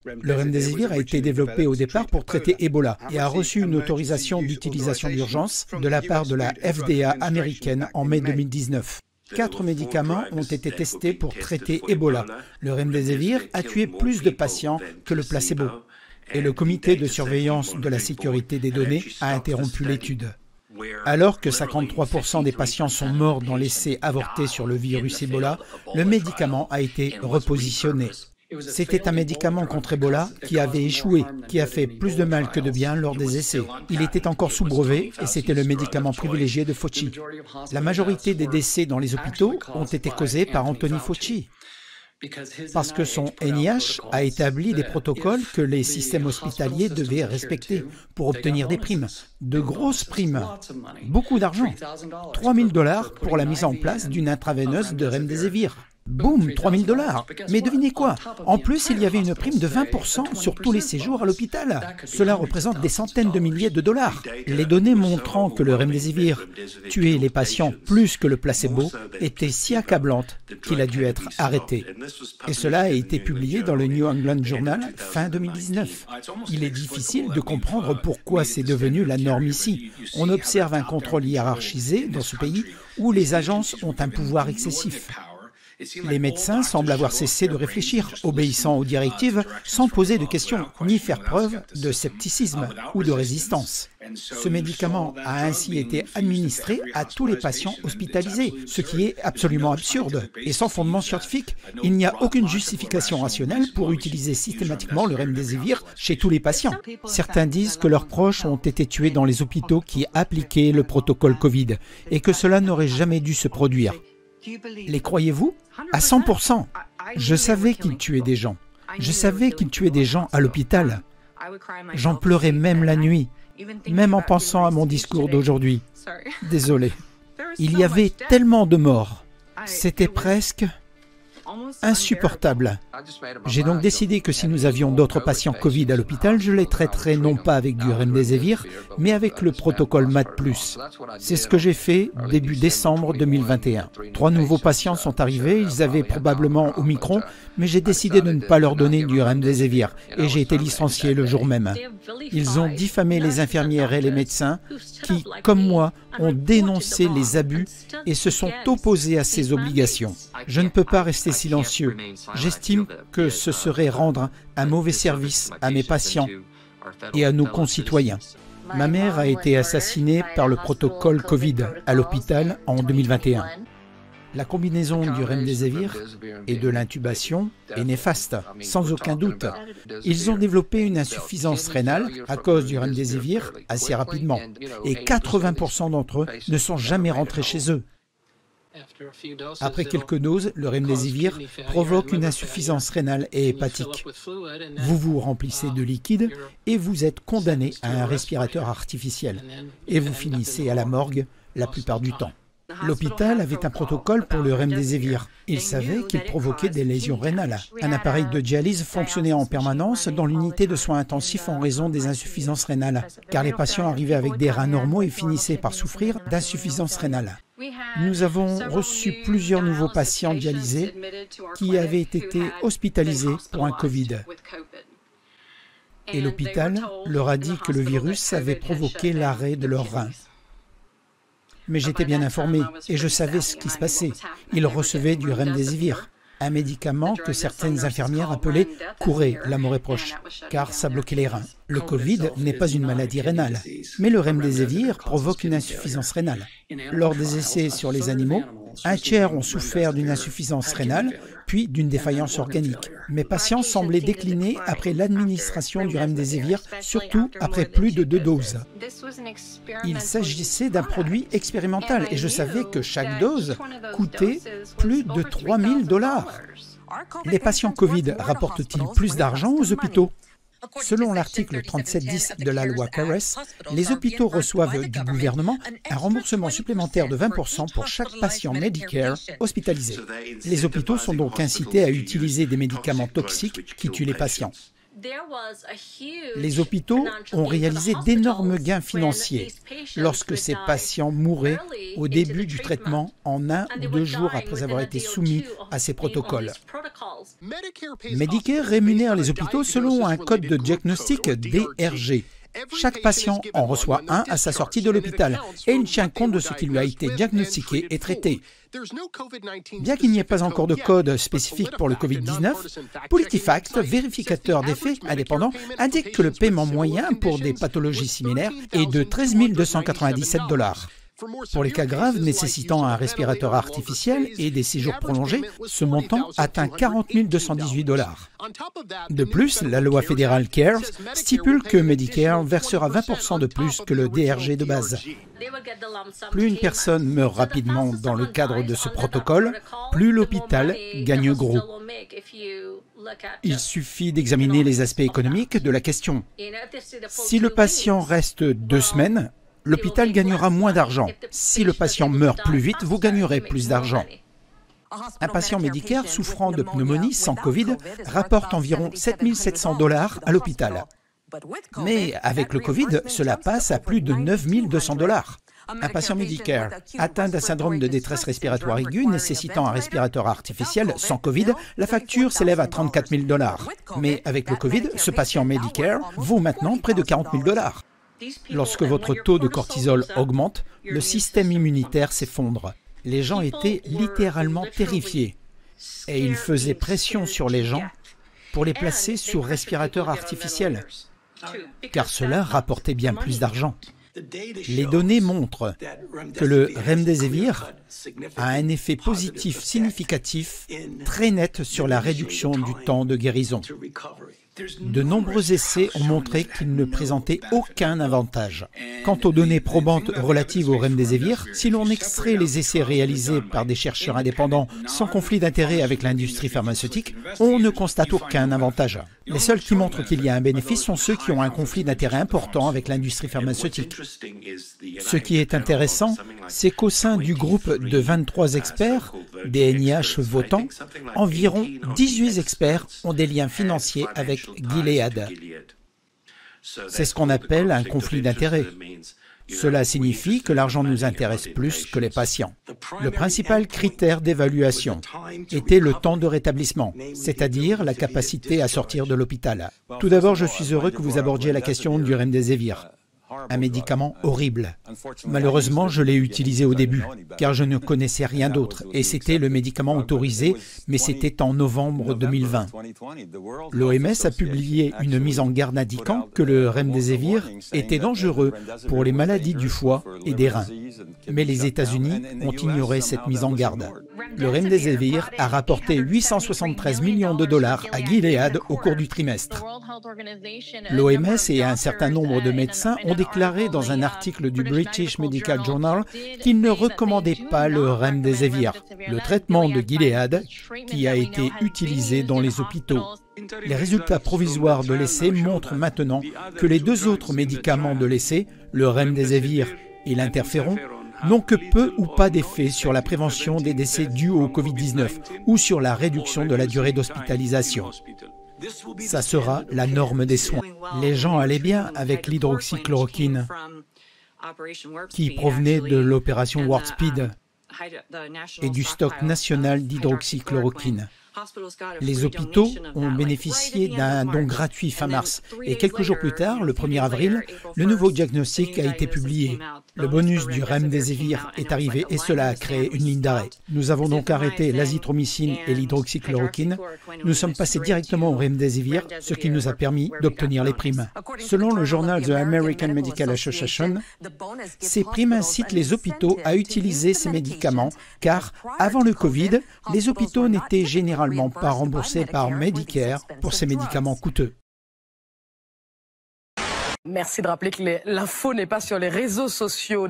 Le remdesivir a été développé au départ pour traiter Ebola et a reçu une autorisation d'utilisation d'urgence de la part de la FDA américaine en mai 2019. 4 médicaments ont été testés pour traiter Ebola. Le remdesivir a tué plus de patients que le placebo. Et le comité de surveillance de la sécurité des données a interrompu l'étude. Alors que 53% des patients sont morts dans l'essai avorté sur le virus Ebola, le médicament a été repositionné. C'était un médicament contre Ebola qui avait échoué, qui a fait plus de mal que de bien lors des essais. Il était encore sous brevet et c'était le médicament privilégié de Fauci. La majorité des décès dans les hôpitaux ont été causés par Anthony Fauci. Parce que son NIH a établi des protocoles que les systèmes hospitaliers devaient respecter pour obtenir des primes, de grosses primes, beaucoup d'argent, 3 000 $ pour la mise en place d'une intraveineuse de remdesivir. Boum, 3 000 $. Mais devinez quoi? En plus, il y avait une prime de 20% sur tous les séjours à l'hôpital. Cela représente des centaines de milliers de dollars. Les données montrant que le remdesivir tuait les patients plus que le placebo étaient si accablantes qu'il a dû être arrêté. Et cela a été publié dans le New England Journal fin 2019. Il est difficile de comprendre pourquoi c'est devenu la norme ici. On observe un contrôle hiérarchisé dans ce pays où les agences ont un pouvoir excessif. Les médecins semblent avoir cessé de réfléchir, obéissant aux directives sans poser de questions ni faire preuve de scepticisme ou de résistance. Ce médicament a ainsi été administré à tous les patients hospitalisés, ce qui est absolument absurde. Et sans fondement scientifique, il n'y a aucune justification rationnelle pour utiliser systématiquement le remdesivir chez tous les patients. Certains disent que leurs proches ont été tués dans les hôpitaux qui appliquaient le protocole Covid et que cela n'aurait jamais dû se produire. Les croyez-vous? À 100%. Je savais qu'il tuait des gens. Je savais qu'il tuait des gens à l'hôpital. J'en pleurais même la nuit, même en pensant à mon discours d'aujourd'hui. Désolé. Il y avait tellement de morts. C'était presque insupportable. J'ai donc décidé que si nous avions d'autres patients Covid à l'hôpital, je les traiterais non pas avec du remdesivir, mais avec le protocole MAD+. C'est ce que j'ai fait début décembre 2021. 3 nouveaux patients sont arrivés, ils avaient probablement Omicron, mais j'ai décidé de ne pas leur donner du remdesivir et j'ai été licencié le jour même. Ils ont diffamé les infirmières et les médecins qui, comme moi, ont dénoncé les abus et se sont opposés à ces obligations. Je ne peux pas rester silencieux. J'estime que ce serait rendre un mauvais service à mes patients et à nos concitoyens. Ma mère a été assassinée par le protocole Covid à l'hôpital en 2021. La combinaison du remdesivir et de l'intubation est néfaste, sans aucun doute. Ils ont développé une insuffisance rénale à cause du remdesivir assez rapidement, et 80% d'entre eux ne sont jamais rentrés chez eux. Après quelques doses, le remdesivir provoque une insuffisance rénale et hépatique. Vous vous remplissez de liquide et vous êtes condamné à un respirateur artificiel. Et vous finissez à la morgue la plupart du temps. L'hôpital avait un protocole pour le remdesivir. Il savait qu'il provoquait des lésions rénales. Un appareil de dialyse fonctionnait en permanence dans l'unité de soins intensifs en raison des insuffisances rénales, car les patients arrivaient avec des reins normaux et finissaient par souffrir d'insuffisance rénale. Nous avons reçu plusieurs nouveaux patients dialysés qui avaient été hospitalisés pour un Covid. Et l'hôpital leur a dit que le virus avait provoqué l'arrêt de leurs reins. Mais j'étais bien informé et je savais ce qui se passait. Ils recevaient du remdesivir, un médicament que certaines infirmières appelaient « courer, la mort est proche », car ça bloquait les reins. Le Covid n'est pas une maladie rénale, mais le remdesivir provoque une insuffisance rénale. Lors des essais sur les animaux, un tiers ont souffert d'une insuffisance rénale, puis d'une défaillance organique. Mes patients semblaient décliner après l'administration du remdesivir, surtout après plus de 2 doses. Il s'agissait d'un produit expérimental et je savais que chaque dose coûtait plus de 3 000 $. Les patients Covid rapportent-ils plus d'argent aux hôpitaux? Selon l'article 3710 de la loi CARES, les hôpitaux reçoivent du gouvernement un remboursement supplémentaire de 20% pour chaque patient Medicare hospitalisé. Les hôpitaux sont donc incités à utiliser des médicaments toxiques qui tuent les patients. Les hôpitaux ont réalisé d'énormes gains financiers lorsque ces patients mouraient au début du traitement en 1 ou 2 jours après avoir été soumis à ces protocoles. Medicare rémunère les hôpitaux selon un code de diagnostic DRG. Chaque patient en reçoit un à sa sortie de l'hôpital et il tient compte de ce qui lui a été diagnostiqué et traité. Bien qu'il n'y ait pas encore de code spécifique pour le Covid-19, PolitiFact, vérificateur des faits indépendant, indique que le paiement moyen pour des pathologies similaires est de 13 297 $. Pour les cas graves nécessitant un respirateur artificiel et des séjours prolongés, ce montant atteint 40 218 $. De plus, la loi fédérale CARES stipule que Medicare versera 20% de plus que le DRG de base. Plus une personne meurt rapidement dans le cadre de ce protocole, plus l'hôpital gagne gros. Il suffit d'examiner les aspects économiques de la question. Si le patient reste 2 semaines, l'hôpital gagnera moins d'argent. Si le patient meurt plus vite, vous gagnerez plus d'argent. Un patient Medicare souffrant de pneumonie sans Covid rapporte environ 7 700 $ à l'hôpital. Mais avec le Covid, cela passe à plus de 9 200 $. Un patient Medicare atteint d'un syndrome de détresse respiratoire aiguë nécessitant un respirateur artificiel sans Covid, la facture s'élève à 34 000 $. Mais avec le Covid, ce patient Medicare vaut maintenant près de 40 000 $. Lorsque votre taux de cortisol augmente, le système immunitaire s'effondre. Les gens étaient littéralement terrifiés et ils faisaient pression sur les gens pour les placer sous respirateur artificiel, car cela rapportait bien plus d'argent. Les données montrent que le Remdesivir a un effet positif significatif très net sur la réduction du temps de guérison. De nombreux essais ont montré qu'il ne présentait aucun avantage. Quant aux données probantes relatives au Remdesivir, si l'on extrait les essais réalisés par des chercheurs indépendants sans conflit d'intérêt avec l'industrie pharmaceutique, on ne constate aucun avantage. Les seuls qui montrent qu'il y a un bénéfice sont ceux qui ont un conflit d'intérêt important avec l'industrie pharmaceutique. Ce qui est intéressant, c'est qu'au sein du groupe de 23 experts, des NIH votants, environ 18 experts ont des liens financiers avec Gilead. C'est ce qu'on appelle un conflit d'intérêts. Cela signifie que l'argent nous intéresse plus que les patients. Le principal critère d'évaluation était le temps de rétablissement, c'est-à-dire la capacité à sortir de l'hôpital. Tout d'abord, je suis heureux que vous abordiez la question du Remdesivir, un médicament horrible. Malheureusement, je l'ai utilisé au début, car je ne connaissais rien d'autre, et c'était le médicament autorisé, mais c'était en novembre 2020. L'OMS a publié une mise en garde indiquant que le Remdesivir était dangereux pour les maladies du foie et des reins. Mais les États-Unis ont ignoré cette mise en garde. Le Remdesivir a rapporté 873 millions de dollars à Gilead au cours du trimestre. L'OMS et un certain nombre de médecins ont déclaré dans un article du British Medical Journal qu'ils ne recommandaient pas le Remdesivir, le traitement de Gilead qui a été utilisé dans les hôpitaux. Les résultats provisoires de l'essai montrent maintenant que les 2 autres médicaments de l'essai, le Remdesivir et l'interféron, n'ont que peu ou pas d'effet sur la prévention des décès dus au Covid-19 ou sur la réduction de la durée d'hospitalisation. Ça sera la norme des soins. Les gens allaient bien avec l'hydroxychloroquine qui provenait de l'opération Warp Speed et du stock national d'hydroxychloroquine. Les hôpitaux ont bénéficié d'un don gratuit fin mars et quelques jours plus tard, le 1er avril, le nouveau diagnostic a été publié. Le bonus du Remdesivir est arrivé et cela a créé une ligne d'arrêt. Nous avons donc arrêté l'azithromycine et l'hydroxychloroquine. Nous sommes passés directement au Remdesivir, ce qui nous a permis d'obtenir les primes. Selon le journal The American Medical Association, ces primes incitent les hôpitaux à utiliser ces médicaments car, avant le Covid, les hôpitaux n'étaient généralement pas remboursés par Medicare pour ces médicaments coûteux. Merci de rappeler que l'info n'est pas sur les réseaux sociaux.